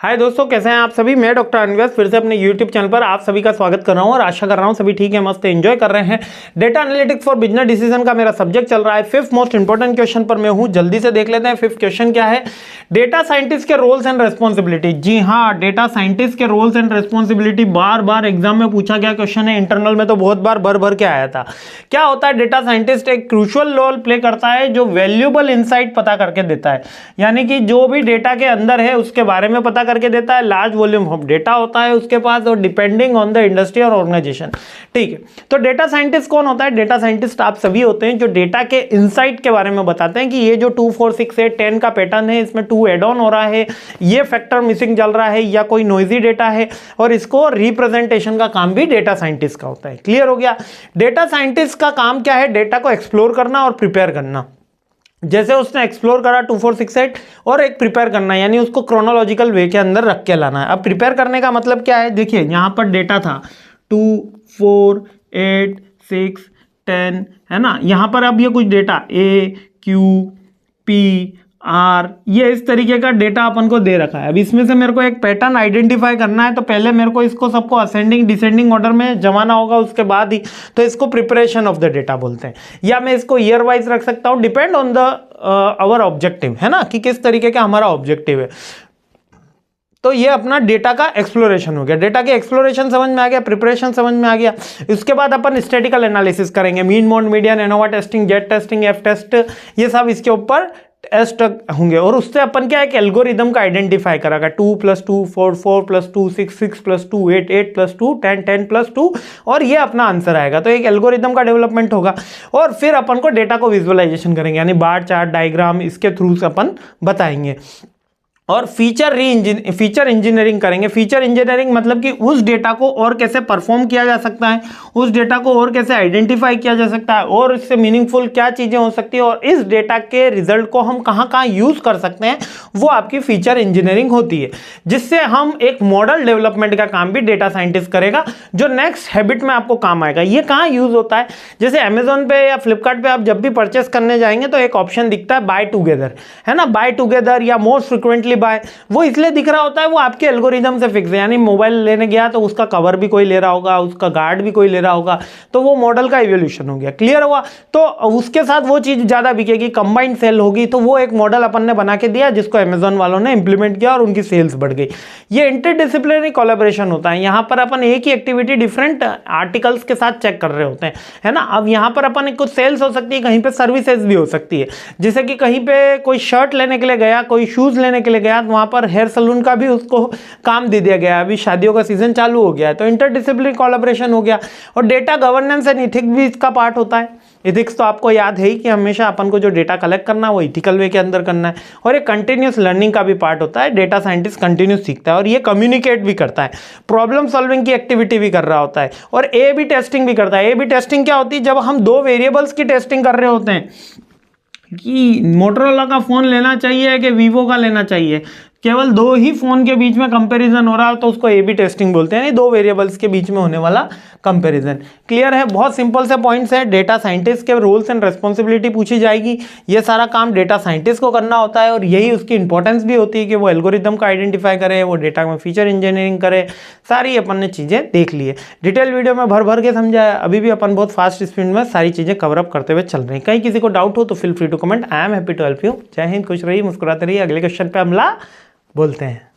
हाय दोस्तों, कैसे हैं आप सभी। मैं डॉक्टर अनवेश फिर से अपने यूट्यूब चैनल पर आप सभी का स्वागत कर रहा हूं और आशा कर रहा हूं सभी ठीक है, मस्त एंजॉय कर रहे हैं। Data analytics for business decision का मेरा सब्जेक्ट चल रहा है। फिफ्थ मोस्ट इंपॉर्टेंट क्वेश्चन पर मैं हूं, जल्दी से देख लेते हैं। फिफ्थ क्वेश्चन क्या है, डेटा साइंटिस्ट के रोल्स एंड रेस्पॉन्सिबिलिटी। जी हाँ, डेटा साइंटिस्ट के रोल्स एंड रेस्पॉन्सिबिलिटी बार बार एग्जाम में पूछा गया क्वेश्चन है। इंटरनल में तो बहुत बार भर भर के आया था। क्या होता है, डेटा साइंटिस्ट एक क्रूशियल रोल प्ले करता है जो वैल्यूएबल इंसाइट पता करके देता है, यानी कि जो भी डेटा के अंदर है उसके बारे में पता करके देता है। लार्ज वॉल्यूम ऑफ डेटा होता है उसके पास, और डिपेंडिंग ऑन द इंडस्ट्री और ऑर्गेनाइजेशन। ठीक है, तो डेटा साइंटिस्ट कौन होता है? डेटा साइंटिस्ट आप सभी होते हैं जो डेटा के इंसाइट के बारे में बताते हैं कि ये जो 2 4 6 8 10 का पैटर्न है, इसमें 2 एड ऑन हो रहा है, ये फैक्टर मिसिंग चल रहा है, या कोई नॉइजी डेटा है, और इसको रिप्रेजेंटेशन का काम भी डेटा साइंटिस्ट का होता है। क्लियर हो गया। डेटा साइंटिस्ट का काम क्या है? डेटा को एक्सप्लोर करना और प्रिपेयर करना। जैसे उसने एक्सप्लोर करा 2 4 6 8 और एक प्रिपेयर करना, यानी उसको क्रोनोलॉजिकल वे के अंदर रख के लाना है। अब प्रिपेयर करने का मतलब क्या है? देखिए यहां पर डेटा था 2 4 8 6 10, है ना। यहां पर अब ये कुछ डेटा ए क्यू पी आर, ये इस तरीके का डेटा अपन को दे रखा है। अब इसमें से मेरे को एक पैटर्न आइडेंटिफाई करना है, तो पहले मेरे को इसको सबको असेंडिंग डिसेंडिंग ऑर्डर में जमाना होगा, उसके बाद ही तो इसको प्रिपरेशन ऑफ द डेटा बोलते हैं। या मैं इसको ईयर वाइज रख सकता हूं, depend on the our objective, है ना, कि किस तरीके का हमारा ऑब्जेक्टिव है। तो ये अपना डेटा का एक्सप्लोरेशन हो गया। डेटा के एक्सप्लोरेशन समझ में आ गया, प्रिपरेशन समझ में आ गया। इसके बाद अपन स्टैटिकल एनालिसिस करेंगे, mean mode median ANOVA testing, Z testing, F test, ये सब इसके ऊपर टेस्ट होंगे। और उससे अपन क्या है कि एल्गोरिदम का आइडेंटिफाई करेगा, 2 + 2 4 4 + 2 6 6 + 2 8 8 + 2 10 10 + 2, और ये अपना आंसर आएगा। तो एक एल्गोरिदम का डेवलपमेंट होगा। और फिर अपन को डेटा को विजुअलाइजेशन करेंगे, यानी बार चार्ट डायग्राम इसके थ्रू से अपन बताएंगे। और फीचर इंजीनियरिंग करेंगे। फीचर इंजीनियरिंग मतलब कि उस डेटा को और कैसे परफॉर्म किया जा सकता है, उस डेटा को और कैसे आइडेंटिफाई किया जा सकता है, और इससे मीनिंगफुल क्या चीजें हो सकती है, और इस डेटा के रिजल्ट को हम कहां कहां यूज कर सकते हैं, वो आपकी फीचर इंजीनियरिंग होती है। जिससे हम एक मॉडल डेवलपमेंट का काम भी डेटा साइंटिस्ट करेगा, जो नेक्स्ट हैबिट में आपको काम आएगा। ये कहां यूज होता है? जैसे अमेजोन पे या फ्लिपकार्ट पे आप जब भी परचेस करने जाएंगे तो एक ऑप्शन दिखता है बाय टुगेदर, है ना। बाय टुगेदर या मोस्ट फ्रिक्वेंटली बाय, वो इसलिए दिख रहा होता है, वो आपके एल्गोरिदम से फिक्स है। यानी मोबाइल लेने गया तो उसका कवर भी कोई ले रहा होगा, उसका गार्ड भी कोई ले रहा होगा, तो वो मॉडल का इवोल्यूशन हो गया। क्लियर हुआ। तो उसके साथ वो चीज ज्यादा बिकेगी, कंबाइंड सेल होगी। तो वो एक मॉडल अपन ने बना के दिया, जिसको अमेजोन वालों ने इंप्लीमेंट किया और उनकी सेल्स बढ़ गई। ये इंटरडिसिप्लिनरी कोलैबोरेशन होता है। यहां पर अपन एक ही एक्टिविटी डिफरेंट आर्टिकल्स के साथ चेक कर रहे होते हैं, है ना। अब यहां पर अपन कुछ सेल्स हो सकती है, कहीं पे सर्विसेज भी हो सकती है। जैसे कि कहीं पे कोई शर्ट लेने के लिए गया, कोई शूज लेने के लिए गया, तो वहां पर हेयर सलून का भी उसको काम दे दिया गया। अभी शादियों का सीजन चालू हो गया है, तो इंटरडिसिप्लिनरी कोलैबोरेशन हो गया। और डेटा गवर्नेंस एंड इथिक्स भी इसका पार्ट होता है। इथिक्स तो आपको याद है ही कि हमेशा अपन को जो डेटा कलेक्ट करना है वो इथिकल वे के अंदर करना है। और ये कंटिन्यूस लर्निंग का भी पार्ट होता है। डेटा साइंटिस्ट कंटिन्यूस सीखता है और ये कम्युनिकेट भी करता है, प्रॉब्लम सॉल्विंग की एक्टिविटी भी कर रहा होता है, और ए बी टेस्टिंग भी करता है। ए बी टेस्टिंग क्या होती है? जब हम 2 वेरिएबल्स की टेस्टिंग कर रहे होते हैं कि मोटरोला का फोन लेना चाहिए कि वीवो का लेना चाहिए, केवल 2 ही फोन के बीच में कंपैरिजन हो रहा है, तो उसको ए बी टेस्टिंग बोलते हैं, 2 वेरिएबल्स के बीच में होने वाला कंपैरिजन। क्लियर है। बहुत सिंपल से पॉइंट्स है। डेटा साइंटिस्ट के रोल्स एंड रेस्पॉन्सिबिलिटी पूछी जाएगी। ये सारा काम डेटा साइंटिस्ट को करना होता है, और यही उसकी इंपॉर्टेंस भी होती है कि वो एल्गोरिदम का आइडेंटिफाई करे, वो डेटा में फीचर इंजीनियरिंग करे। सारी अपन ने चीजें देख ली है। डिटेल वीडियो में भर भर के समझाया। अभी भी अपन बहुत फास्ट स्पीड में सारी चीजें कवर अप करते हुए चल रहे हैं। कहीं किसी को डाउट हो तो feel free to comment. I am happy to help you. जय हिंद, खुश रहिए, मुस्कुराते रहिए। अगले क्वेश्चन पे हमला बोलते हैं।